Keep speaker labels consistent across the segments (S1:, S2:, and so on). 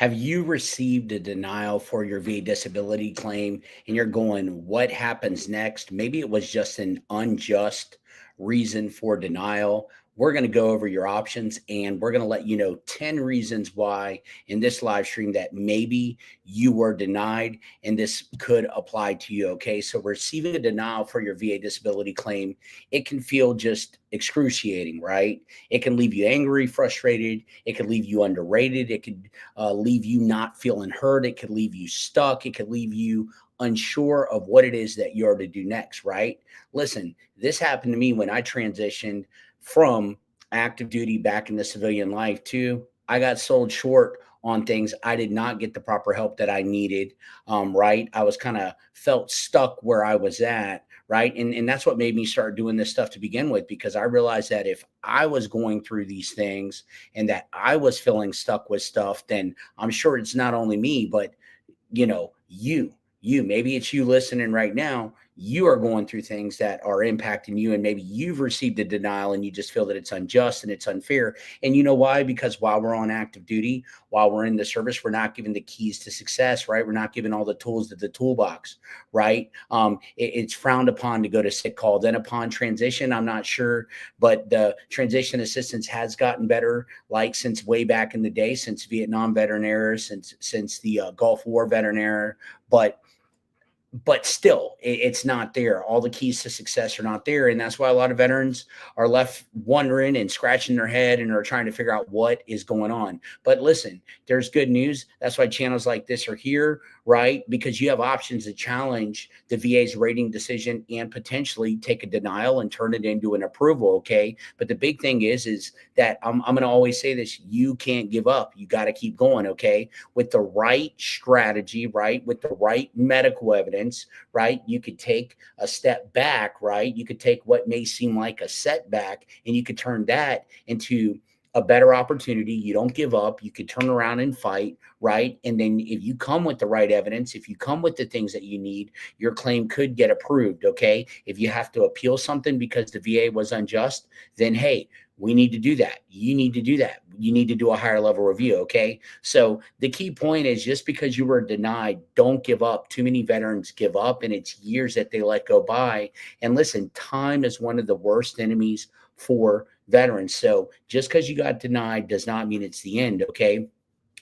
S1: Have you received a denial for your VA disability claim and you're going, what happens next? Maybe it was just an unjust reason for denial. We're going to go over your options and we're going to let you know 10 reasons why in this live stream that maybe you were denied and this could apply to you. Okay. So receiving a denial for your VA disability claim, it can feel just excruciating, right? It can leave you angry, frustrated. It can leave you underrated. It could leave you not feeling heard. It could leave you stuck. It could leave you unsure of what it is that you're to do next, right? Listen, this happened to me when I transitioned from active duty back into civilian life too. I got sold short on things. I did not get the proper help that I needed. Right. I was kind of felt stuck where I was at. Right. And that's what made me start doing this stuff to begin with, because I realized that if I was going through these things and that I was feeling stuck with stuff, then I'm sure it's not only me, but maybe it's you listening right now. You are going through things that are impacting you, and maybe you've received a denial and you just feel that it's unjust and it's unfair. And you know why? Because while we're on active duty, while we're in the service, we're not given the keys to success, right? We're not given all the tools to the toolbox, right? It's frowned upon to go to sick call. Then upon transition, I'm not sure, but the transition assistance has gotten better, like since way back in the day, since Vietnam veteran era, since the Gulf War veteran era. But still, it's not there. All the keys to success are not there. And that's why a lot of veterans are left wondering and scratching their head and are trying to figure out what is going on. But listen, there's good news. That's why channels like this are here, right? Because you have options to challenge the VA's rating decision and potentially take a denial and turn it into an approval. Okay. But the big thing is that I'm going to always say this: you can't give up. You got to keep going. Okay. With the right strategy, right? With the right medical evidence, right? You could take a step back, right? You could take what may seem like a setback and you could turn that into a better opportunity. You don't give up. You could turn around and fight, right? And then if you come with the right evidence, if you come with the things that you need, your claim could get approved, okay? If you have to appeal something because the VA was unjust, then hey, we need to do that. You need to do that. You need to do a higher level review, okay? So the key point is, just because you were denied, don't give up. Too many veterans give up, and it's years that they let go by. And listen, time is one of the worst enemies for veterans. So just because you got denied does not mean it's the end, okay?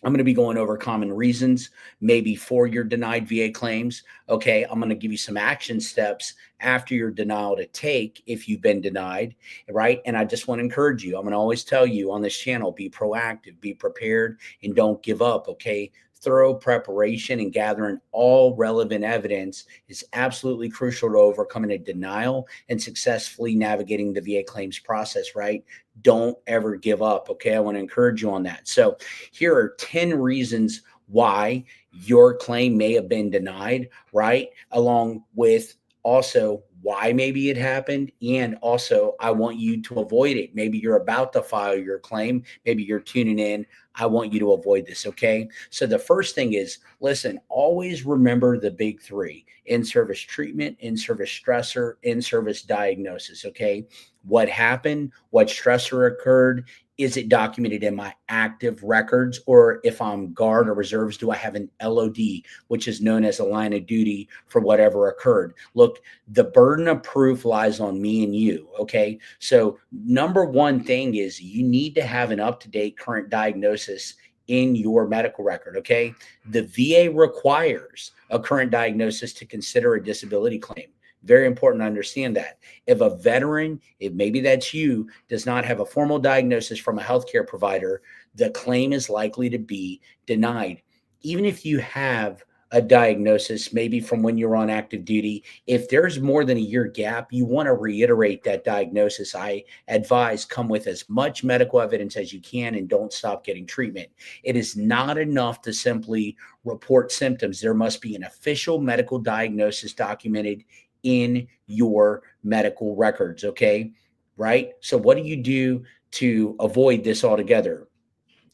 S1: I'm going to be going over common reasons, maybe for your denied VA claims. Okay. I'm going to give you some action steps after your denial to take if you've been denied, right? And I just want to encourage you. I'm going to always tell you on this channel, be proactive, be prepared, and don't give up. Okay. Thorough preparation and gathering all relevant evidence is absolutely crucial to overcoming a denial and successfully navigating the VA claims process, right? Don't ever give up. Okay. I want to encourage you on that. So here are 10 reasons why your claim may have been denied, right? Along with also why maybe it happened. And also, I want you to avoid it. Maybe you're about to file your claim. Maybe you're tuning in. I want you to avoid this. Okay. So the first thing is, listen, always remember the big three: in-service treatment, in-service stressor, in-service diagnosis. Okay. What happened? What stressor occurred? Is it documented in my active records? Or if I'm guard or reserves, do I have an LOD, which is known as a line of duty for whatever occurred? Look, the burden of proof lies on me and you. Okay. So number one thing is, you need to have an up-to-date current diagnosis in your medical record. Okay. The VA requires a current diagnosis to consider a disability claim. Very important to understand that. If a veteran, if maybe that's you, does not have a formal diagnosis from a healthcare provider, the claim is likely to be denied. Even if you have a diagnosis, maybe from when you're on active duty, if there's more than a year gap, you want to reiterate that diagnosis. I advise come with as much medical evidence as you can and don't stop getting treatment. It is not enough to simply report symptoms. There must be an official medical diagnosis documented in your medical records. Okay. Right. So what do you do to avoid this altogether?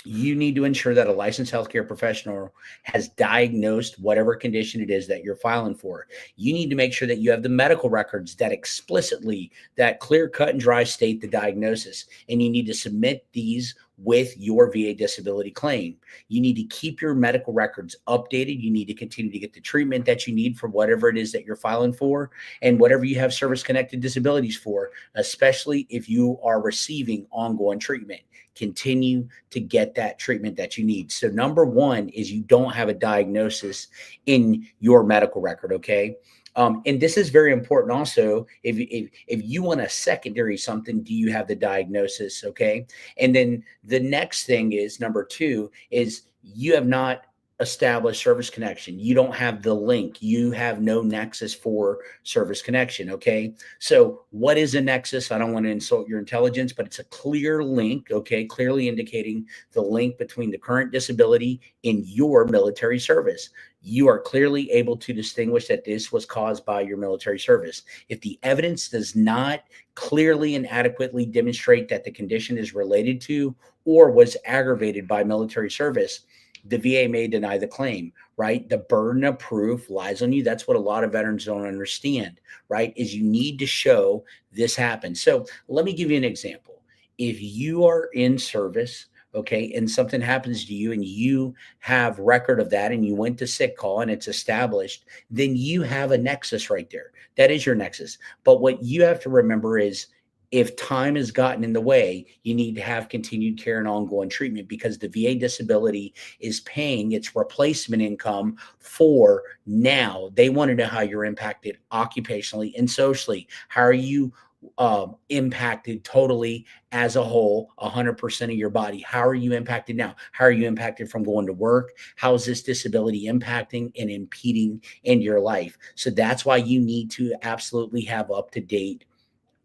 S1: You need to ensure that a licensed healthcare professional has diagnosed whatever condition it is that you're filing for. You need to make sure that you have the medical records that explicitly, that clear, cut, and dry state the diagnosis. And you need to submit these with your VA disability claim. You need to keep your medical records updated. You need to continue to get the treatment that you need for whatever it is that you're filing for and whatever you have service-connected disabilities for, especially if you are receiving ongoing treatment. Continue to get that treatment that you need. So number one is you don't have a diagnosis in your medical record, okay? And this is very important also. If you want a secondary something, do you have the diagnosis? Okay. And then the next thing is number two is you have not established service connection. You don't have the link. You have no nexus for service connection. Okay. So what is a nexus? I don't want to insult your intelligence, but it's a clear link. Okay. Clearly indicating the link between the current disability in your military service. You are clearly able to distinguish that this was caused by your military service. If the evidence does not clearly and adequately demonstrate that the condition is related to or was aggravated by military service, the VA may deny the claim, right? The burden of proof lies on you. That's what a lot of veterans don't understand, right? Is you need to show this happened. So let me give you an example. If you are in service, okay, and something happens to you and you have record of that and you went to sick call and it's established, then you have a nexus right there. That is your nexus. But what you have to remember is if time has gotten in the way, you need to have continued care and ongoing treatment because the VA disability is paying its replacement income for now. They want to know how you're impacted occupationally and socially. How are you impacted totally as a whole, 100% of your body? How are you impacted now? How are you impacted from going to work? How is this disability impacting and impeding in your life? So that's why you need to absolutely have up-to-date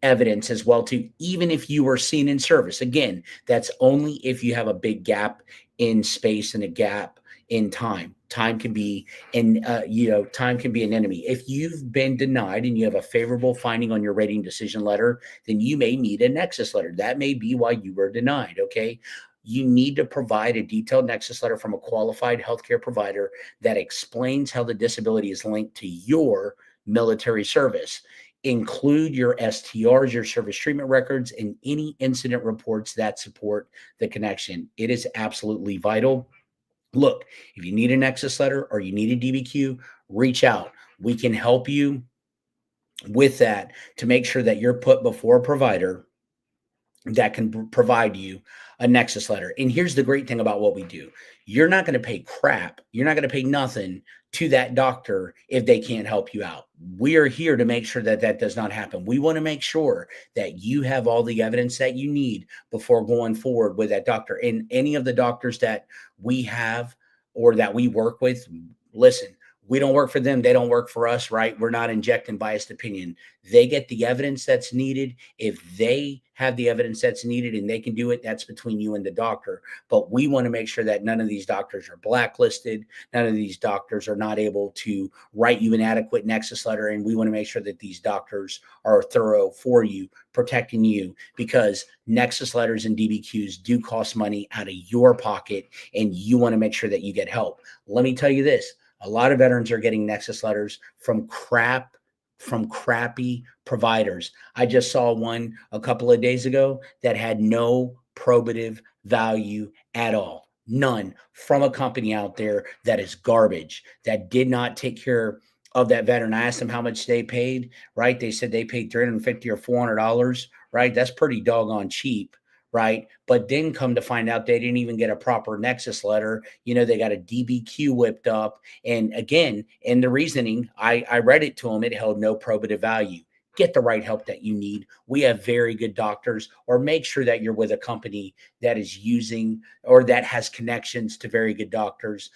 S1: evidence as well too, even if you were seen in service. Again, that's only if you have a big gap in space and a gap in time. Time can be time can be an enemy. If you've been denied and you have a favorable finding on your rating decision letter, then you may need a nexus letter. That may be why you were denied. Okay. You need to provide a detailed nexus letter from a qualified healthcare provider that explains how the disability is linked to your military service. Include your STRs, your service treatment records, and any incident reports that support the connection. It is absolutely vital. Look, if you need a nexus letter or you need a DBQ, reach out. We can help you with that to make sure that you're put before a provider that can provide you a nexus letter. And here's the great thing about what we do. You're not going to pay crap. You're not going to pay nothing to that doctor if they can't help you out. We are here to make sure that that does not happen. We want to make sure that you have all the evidence that you need before going forward with that doctor. And any of the doctors that we have or that we work with, listen, we don't work for them. They don't work for us, right? We're not injecting biased opinion. They get the evidence that's needed. If they have the evidence that's needed and they can do it, that's between you and the doctor. But we want to make sure that none of these doctors are blacklisted. None of these doctors are not able to write you an adequate nexus letter. And we want to make sure that these doctors are thorough for you, protecting you, because nexus letters and DBQs do cost money out of your pocket. And you want to make sure that you get help. Let me tell you this. A lot of veterans are getting nexus letters from crappy providers. I just saw one a couple of days ago that had no probative value at all. None, from a company out there that is garbage, that did not take care of that veteran. I asked them how much they paid, right? They said they paid $350 or $400, right? That's pretty doggone cheap, right? But then come to find out they didn't even get a proper nexus letter. They got a DBQ whipped up. And again, in the reasoning, I read it to them. It held no probative value. Get the right help that you need. We have very good doctors, or make sure that you're with a company that is using or that has connections to very good doctors.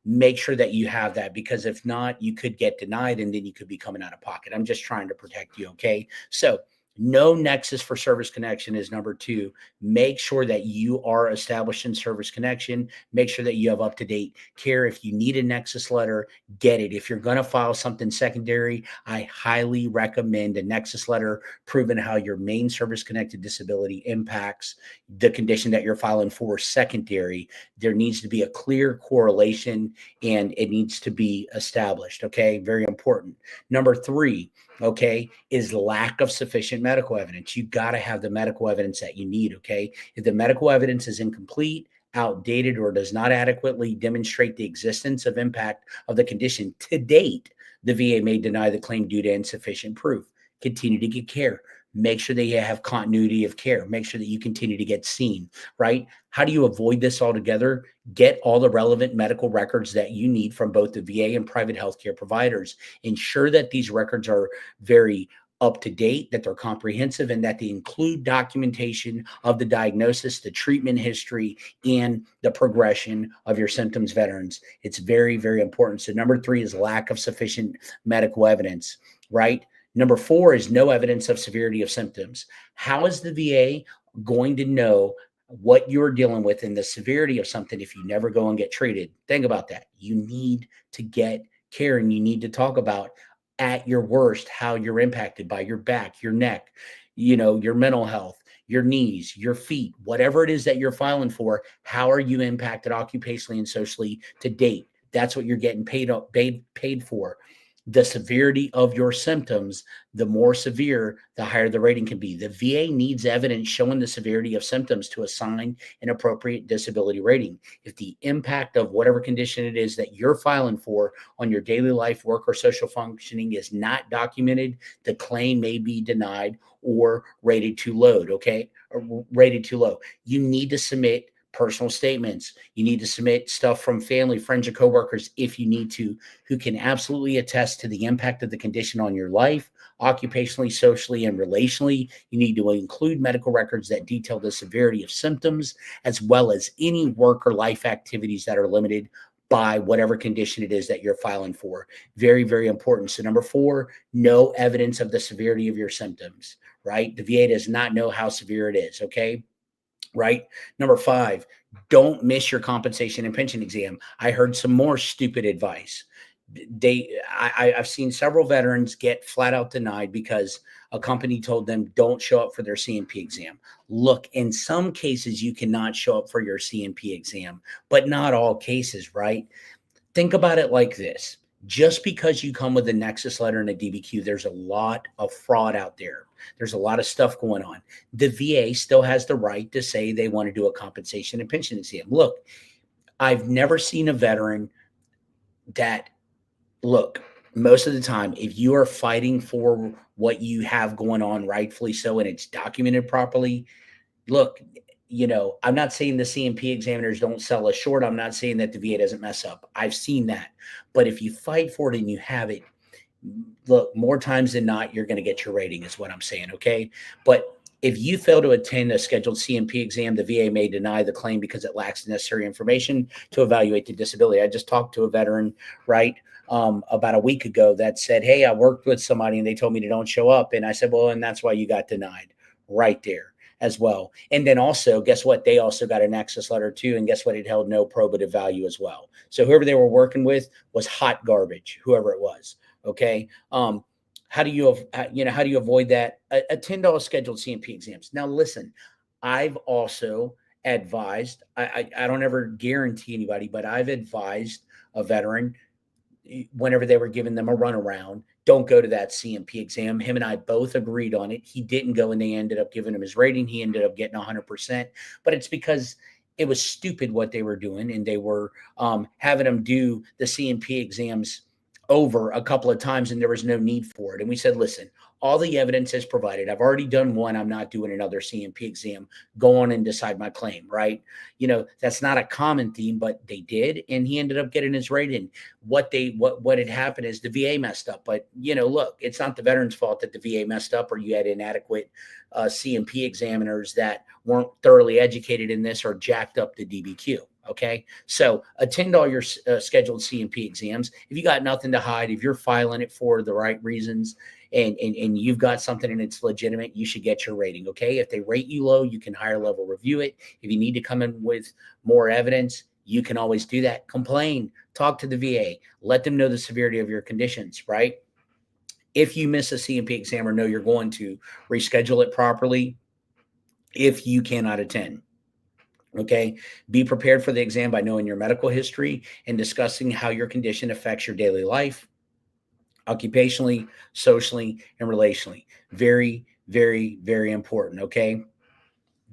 S1: Make sure that you have that, because if not, you could get denied and then you could be coming out of pocket. I'm just trying to protect you. Okay. So no nexus for service connection is number two. Make sure that you are established in service connection. Make sure that you have up-to-date care. If you need a nexus letter, get it. If you're going to file something secondary, I highly recommend a nexus letter proving how your main service-connected disability impacts the condition that you're filing for secondary. There needs to be a clear correlation and it needs to be established. Okay, very important. Number three, okay, is lack of sufficient medical evidence. You got to have the medical evidence that you need. Okay. If the medical evidence is incomplete, outdated, or does not adequately demonstrate the existence of impact of the condition to date, the VA may deny the claim due to insufficient proof. Continue to get care. Make sure that you have continuity of care. Make sure that you continue to get seen, right? How do you avoid this altogether? Get all the relevant medical records that you need from both the VA and private healthcare providers. Ensure that these records are very up to date, that they're comprehensive, and that they include documentation of the diagnosis, the treatment history, and the progression of your symptoms, veterans. It's very, very important. So number 3 is lack of sufficient medical evidence, right? Number 4 is no evidence of severity of symptoms. How is the VA going to know what you're dealing with and the severity of something if you never go and get treated? Think about that. You need to get care, and you need to talk about at your worst how you're impacted by your back, your neck, your mental health, your knees, your feet, whatever it is that you're filing for. How are you impacted occupationally and socially to date? That's what you're getting paid for. The severity of your symptoms, the more severe, the higher the rating can be. The VA needs evidence showing the severity of symptoms to assign an appropriate disability rating. If the impact of whatever condition it is that you're filing for on your daily life, work, or social functioning is not documented, the claim may be denied or rated too low, okay? Or rated too low. You need to submit personal statements. You need to submit stuff from family, friends, or coworkers if you need to, who can absolutely attest to the impact of the condition on your life, occupationally, socially, and relationally. You need to include medical records that detail the severity of symptoms, as well as any work or life activities that are limited by whatever condition it is that you're filing for. Very, very important. So number 4, no evidence of the severity of your symptoms, right? The VA does not know how severe it is, okay? Right. Number 5, don't miss your compensation and pension exam. I heard some more stupid advice. I've seen several veterans get flat out denied because a company told them don't show up for their C&P exam. Look, in some cases, you cannot show up for your C&P exam, but not all cases, right? Think about it like this. Just because you come with a Nexus letter and a DBQ, there's a lot of fraud out there. There's a lot of stuff going on. The VA still has the right to say they want to do a compensation and pension exam. Look, I've never seen a veteran that, look, most of the time, if you are fighting for what you have going on, rightfully so, and it's documented properly, look, I'm not saying the C&P examiners don't sell us short. I'm not saying that the VA doesn't mess up. I've seen that. But if you fight for it and you have it, look, more times than not, you're going to get your rating is what I'm saying, okay? But if you fail to attend a scheduled C&P exam, the VA may deny the claim because it lacks the necessary information to evaluate the disability. I just talked to a veteran, right, about a week ago that said, hey, I worked with somebody and they told me to don't show up. And I said, well, and that's why you got denied right there as well. And then also, guess what? They also got an access letter too. And guess what? It held no probative value as well. So whoever they were working with was hot garbage, whoever it was. Okay. How do you avoid that? Attend all scheduled C&P exams. Now, listen, I've also advised, I don't ever guarantee anybody, but I've advised a veteran whenever they were giving them a runaround, don't go to that C&P exam. Him and I both agreed on it. He didn't go and they ended up giving him his rating. He ended up getting 100%, but it's because it was stupid what they were doing. And they were having him do the C&P exams over a couple of times and there was no need for it. And we said, listen, all the evidence is provided. I've already done one. I'm not doing another C&P exam. Go on and decide my claim, right? That's not a common theme, but they did. And he ended up getting his rating. What had happened is the VA messed up. But, look, it's not the veteran's fault that the VA messed up or you had inadequate C&P examiners that weren't thoroughly educated in this or jacked up the DBQ. Okay. So attend all your scheduled C&P exams. If you got nothing to hide, if you're filing it for the right reasons and you've got something and it's legitimate, you should get your rating. Okay. If they rate you low, you can higher level review it. If you need to come in with more evidence, you can always do that. Complain, talk to the VA, let them know the severity of your conditions, right? If you miss a C&P exam or know you're going to reschedule it properly if you cannot attend. Okay. Be prepared for the exam by knowing your medical history and discussing how your condition affects your daily life, occupationally, socially, and relationally. Very, Very, very important. Okay.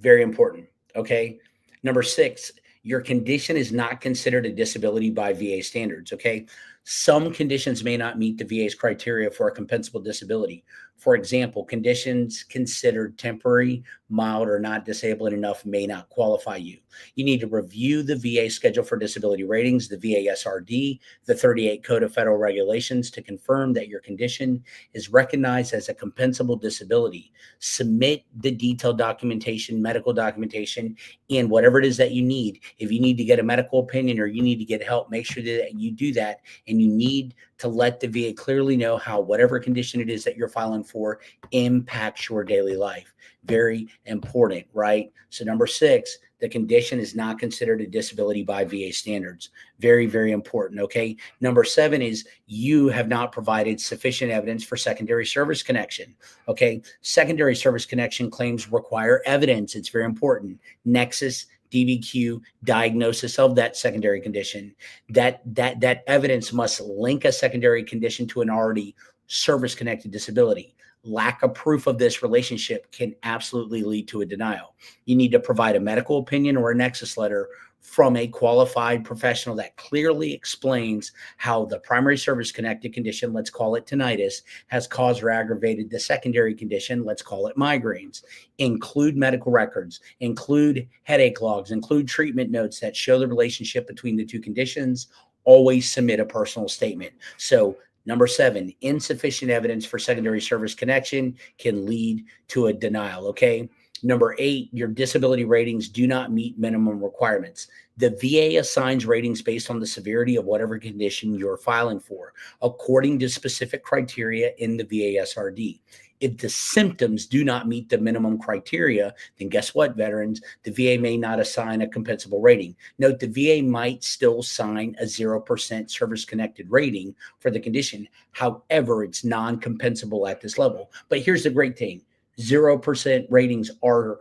S1: Very important. Okay. Number six, your condition is not considered a disability by VA standards. Okay. Some conditions may not meet the VA's criteria for a compensable disability. For example, conditions considered temporary, mild, or not disabling enough may not qualify you. You need to review the VA schedule for disability ratings, the VASRD, the 38 Code of Federal Regulations to confirm that your condition is recognized as a compensable disability. Submit the detailed documentation, medical documentation, and whatever it is that you need. If you need to get a medical opinion or you need to get help, make sure that you do that. And you need to let the VA clearly know how whatever condition it is that you're filing for impacts your daily life. Very important, right? So number six, the condition is not considered a disability by VA standards. Very, very important. Okay. Number seven is you have not provided sufficient evidence for secondary service connection. Okay. Secondary service connection claims require evidence. It's very important. Nexus, DBQ, diagnosis of that secondary condition. That evidence must link a secondary condition to an already service connected disability. Lack of proof of this relationship can absolutely lead to a denial. You need to provide a medical opinion or a nexus letter from a qualified professional that clearly explains how the primary service connected condition, let's call it tinnitus, has caused or aggravated the secondary condition, let's call it migraines. Include medical records, include headache logs, include treatment notes that show the relationship between the two conditions. Always submit a personal statement. So number seven, insufficient evidence for secondary service connection can lead to a denial. Okay. Number eight, your disability ratings do not meet minimum requirements. The VA assigns ratings based on the severity of whatever condition you're filing for, according to specific criteria in the VASRD. If the symptoms do not meet the minimum criteria, then guess what, veterans? The VA may not assign a compensable rating. Note the VA might still assign a 0% service-connected rating for the condition. However, it's non-compensable at this level. But here's the great thing. 0% ratings are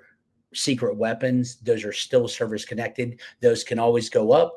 S1: secret weapons. Those are still service connected. Those can always go up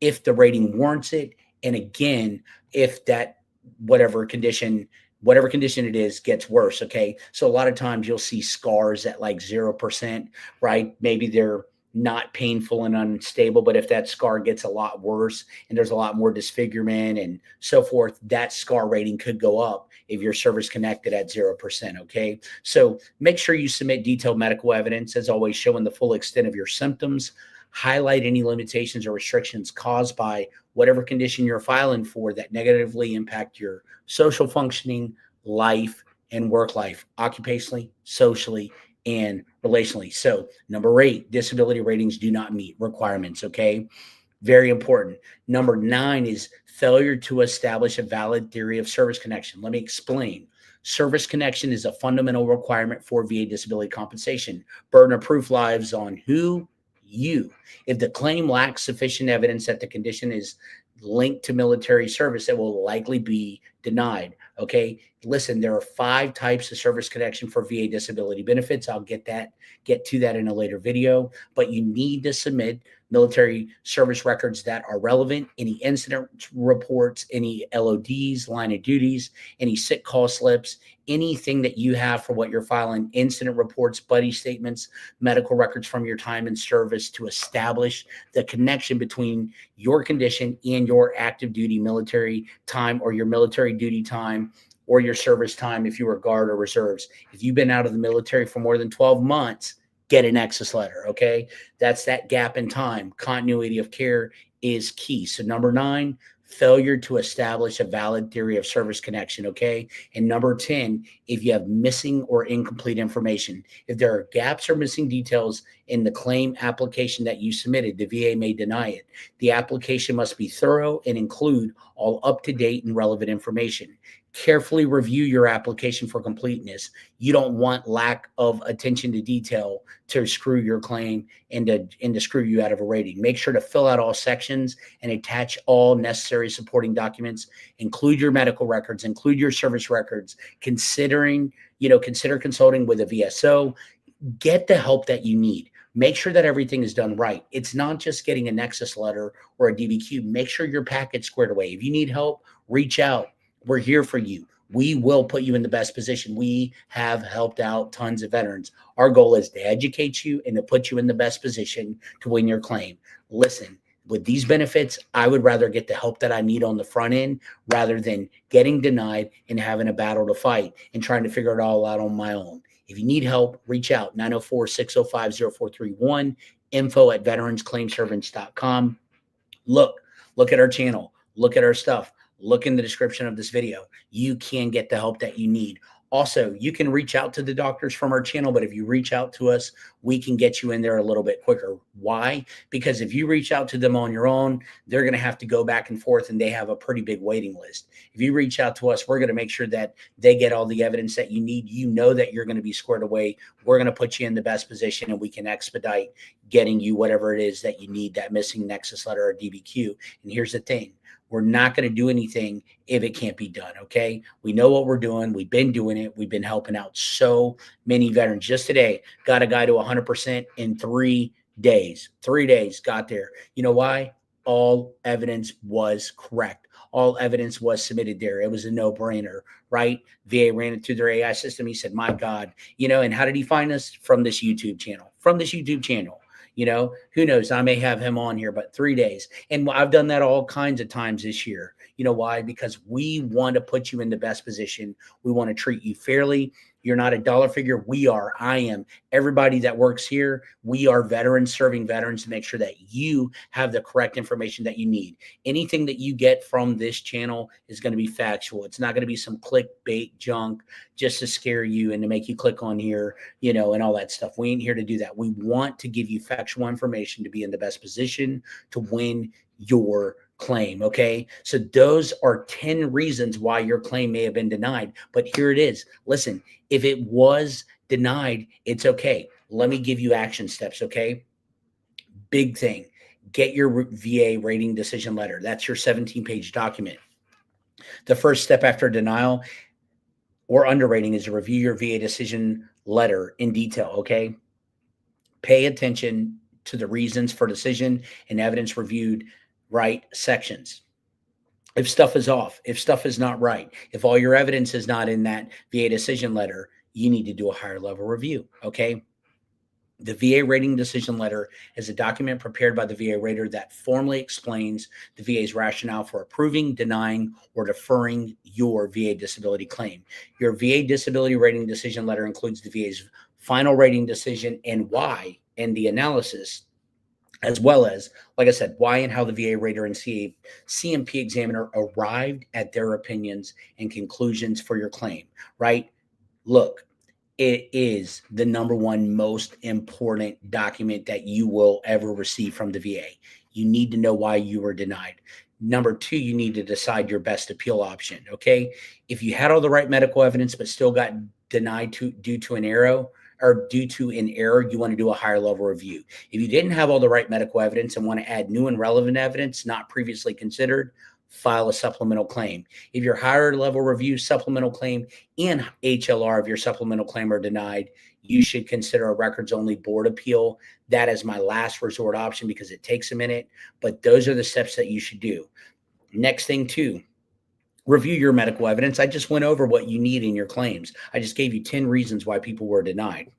S1: if the rating warrants it. And again, if that whatever condition it is gets worse. Okay. So a lot of times you'll see scars at like 0%, right? Maybe they're not painful and unstable, but if that scar gets a lot worse and there's a lot more disfigurement and so forth, that scar rating could go up if you're service connected at 0%. Okay. So make sure you submit detailed medical evidence, as always, showing the full extent of your symptoms. Highlight any limitations or restrictions caused by whatever condition you're filing for that negatively impact your social functioning, life, and work life, occupationally, socially, and relationally. So number eight, disability ratings do not meet requirements. Okay. Very important. Number nine is failure to establish a valid theory of service connection. Let me explain. Service connection is a fundamental requirement for VA disability compensation. Burden of proof lies on who? You. If the claim lacks sufficient evidence that the condition is linked to military service, it will likely be denied. Okay. Listen, there are 5 types of service connection for VA disability benefits. I'll get to that in a later video, but you need to submit military service records that are relevant, any incident reports, any LODs, line of duties, any sick call slips, anything that you have for what you're filing, incident reports, buddy statements, medical records from your time in service to establish the connection between your condition and your active duty military time or your military duty time or your service time if you were guard or reserves. If you've been out of the military for more than 12 months, get an nexus letter, okay? That's that gap in time. Continuity of care is key. So number 9, failure to establish a valid theory of service connection, okay? And number 10, if you have missing or incomplete information, if there are gaps or missing details in the claim application that you submitted, the VA may deny it. The application must be thorough and include all up-to-date and relevant information. Carefully review your application for completeness. You don't want lack of attention to detail to screw your claim and to screw you out of a rating. Make sure to fill out all sections and attach all necessary supporting documents. Include your medical records, include your service records. Consider consulting with a VSO. Get the help that you need. Make sure that everything is done right. It's not just getting a nexus letter or a DBQ. Make sure your packet's squared away. If you need help, reach out. We're here for you. We will put you in the best position. We have helped out tons of veterans. Our goal is to educate you and to put you in the best position to win your claim. Listen, with these benefits, I would rather get the help that I need on the front end rather than getting denied and having a battle to fight and trying to figure it all out on my own. If you need help, reach out 904-605-0431, info at veteransclaimservants.com. Look at our channel, look at our stuff, look in the description of this video. You can get the help that you need. Also, you can reach out to the doctors from our channel, but if you reach out to us, we can get you in there a little bit quicker. Why? Because if you reach out to them on your own, they're going to have to go back and forth, and they have a pretty big waiting list. If you reach out to us, we're going to make sure that they get all the evidence that you need. You know that you're going to be squared away. We're going to put you in the best position, and we can expedite getting you whatever it is that you need, that missing nexus letter or DBQ. And here's the thing. We're not going to do anything if it can't be done, okay? We know what we're doing. We've been doing it. We've been helping out so many veterans. Just today, got a guy to 100% in 3 days. 3 days, got there. You know why? All evidence was correct. All evidence was submitted there. It was a no-brainer, right? VA ran it through their AI system. He said, my God, and how did he find us? From this YouTube channel. From this YouTube channel. Who knows? I may have him on here, but 3 days. And I've done that all kinds of times this year. You know why? Because we want to put you in the best position. We want to treat you fairly. You're not a dollar figure. We are. I am. Everybody that works here, we are veterans serving veterans to make sure that you have the correct information that you need. Anything that you get from this channel is going to be factual. It's not going to be some clickbait junk just to scare you and to make you click on here, and all that stuff. We ain't here to do that. We want to give you factual information to be in the best position to win your claim. Okay. So those are 10 reasons why your claim may have been denied, but here it is. Listen, if it was denied, it's okay. Let me give you action steps. Okay. Big thing. Get your VA rating decision letter. That's your 17-page document. The first step after denial or underrating is to review your VA decision letter in detail. Okay. Pay attention to the reasons for decision and evidence reviewed right sections. If stuff is off, if stuff is not right, if all your evidence is not in that VA decision letter, you need to do a higher level review. Okay. The VA rating decision letter is a document prepared by the VA rater that formally explains the VA's rationale for approving, denying, or deferring your VA disability claim. Your VA disability rating decision letter includes the VA's final rating decision and why, and the analysis, as well as, like I said, why and how the VA Rater and C&P examiner arrived at their opinions and conclusions for your claim, right? Look, it is the number one most important document that you will ever receive from the VA. You need to know why you were denied. Number two, you need to decide your best appeal option, okay? If you had all the right medical evidence but still got denied due to an error, you want to do a higher level review. If you didn't have all the right medical evidence and want to add new and relevant evidence not previously considered, file a supplemental claim. If your higher level review, supplemental claim, and HLR of your supplemental claim are denied, you should consider a records only board appeal. That is my last resort option because it takes a minute, but those are the steps that you should do. Next thing too, review your medical evidence. I just went over what you need in your claims. I just gave you 10 reasons why people were denied.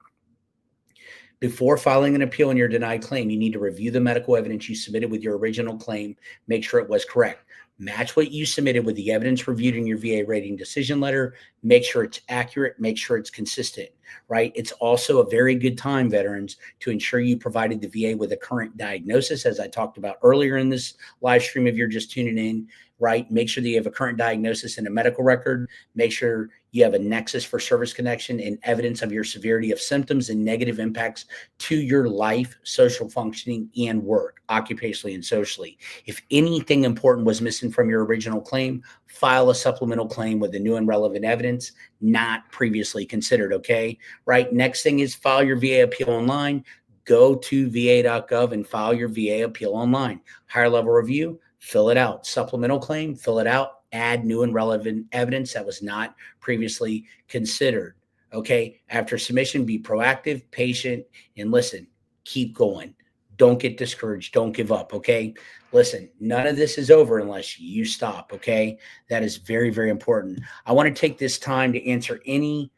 S1: Before filing an appeal on your denied claim, you need to review the medical evidence you submitted with your original claim, make sure it was correct. Match what you submitted with the evidence reviewed in your VA rating decision letter. Make sure it's accurate. Make sure it's consistent, right? It's also a very good time, veterans, to ensure you provided the VA with a current diagnosis, as I talked about earlier in this live stream if you're just tuning in, right? Make sure that you have a current diagnosis and a medical record. Make sure you have a nexus for service connection and evidence of your severity of symptoms and negative impacts to your life, social functioning, and work, occupationally and socially. If anything important was missing from your original claim, file a supplemental claim with the new and relevant evidence not previously considered, okay? Right? Next thing is file your VA appeal online. Go to va.gov and file your VA appeal online. Higher level review, fill it out. Supplemental claim, fill it out. Add new and relevant evidence that was not previously considered. Okay. After submission, be proactive, patient, and listen, keep going. Don't get discouraged. Don't give up. Okay. Listen, none of this is over unless you stop. Okay. That is very, very important. I want to take this time to answer any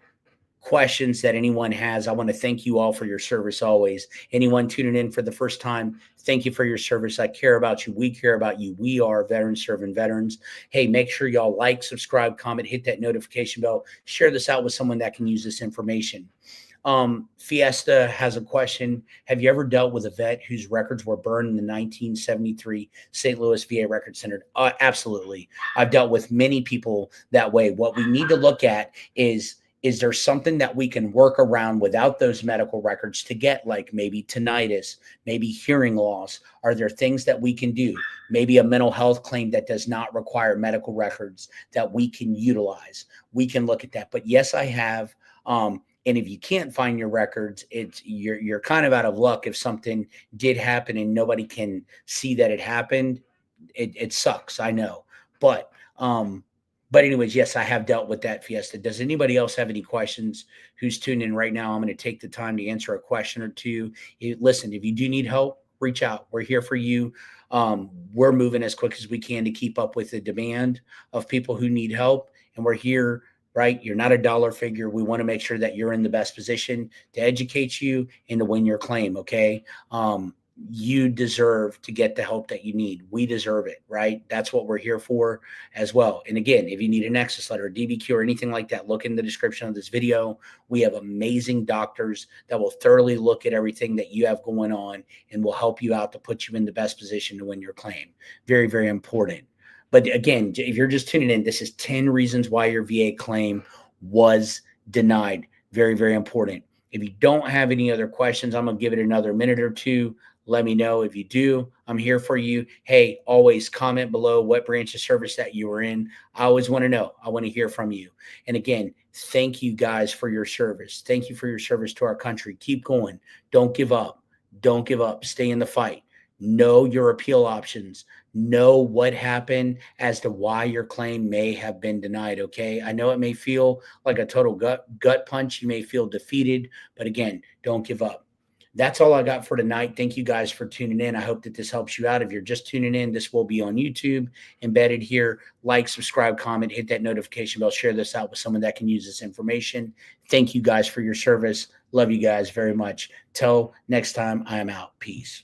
S1: questions that anyone has. I want to thank you all for your service always. Anyone tuning in for the first time, thank you for your service. I care about you. We care about you. We are veterans serving veterans. Hey, make sure y'all like, subscribe, comment, hit that notification bell, share this out with someone that can use this information. Fiesta has a question. Have you ever dealt with a vet whose records were burned in the 1973 St. Louis VA Record Center? Absolutely. I've dealt with many people that way. What we need to look at is there something that we can work around without those medical records to get, like maybe tinnitus, maybe hearing loss? Are there things that we can do? Maybe a mental health claim that does not require medical records that we can utilize. We can look at that. But yes, I have. And if you can't find your records, you're kind of out of luck. If something did happen and nobody can see that it happened, it sucks. I know, but anyways, yes, I have dealt with that, Fiesta. Does anybody else have any questions who's tuned in right now? I'm going to take the time to answer a question or two. Listen, if you do need help, reach out. We're here for you. We're moving as quick as we can to keep up with the demand of people who need help. And we're here, right? You're not a dollar figure. We want to make sure that you're in the best position to educate you and to win your claim. Okay. You deserve to get the help that you need. We deserve it, right? That's what we're here for as well. And again, if you need a Nexus letter, a DBQ, or anything like that, look in the description of this video. We have amazing doctors that will thoroughly look at everything that you have going on and will help you out to put you in the best position to win your claim. Very, very important. But again, if you're just tuning in, this is 10 reasons why your VA claim was denied. Very, very important. If you don't have any other questions, I'm going to give it another minute or two. Let me know. If you do, I'm here for you. Hey, always comment below what branch of service that you were in. I always want to know. I want to hear from you. And again, thank you guys for your service. Thank you for your service to our country. Keep going. Don't give up. Don't give up. Stay in the fight. Know your appeal options. Know what happened as to why your claim may have been denied. Okay. I know it may feel like a total gut punch. You may feel defeated, but again, don't give up. That's all I got for tonight. Thank you guys for tuning in. I hope that this helps you out. If you're just tuning in, this will be on YouTube, embedded here. Like, subscribe, comment, hit that notification bell, share this out with someone that can use this information. Thank you guys for your service. Love you guys very much. Till next time, I am out. Peace.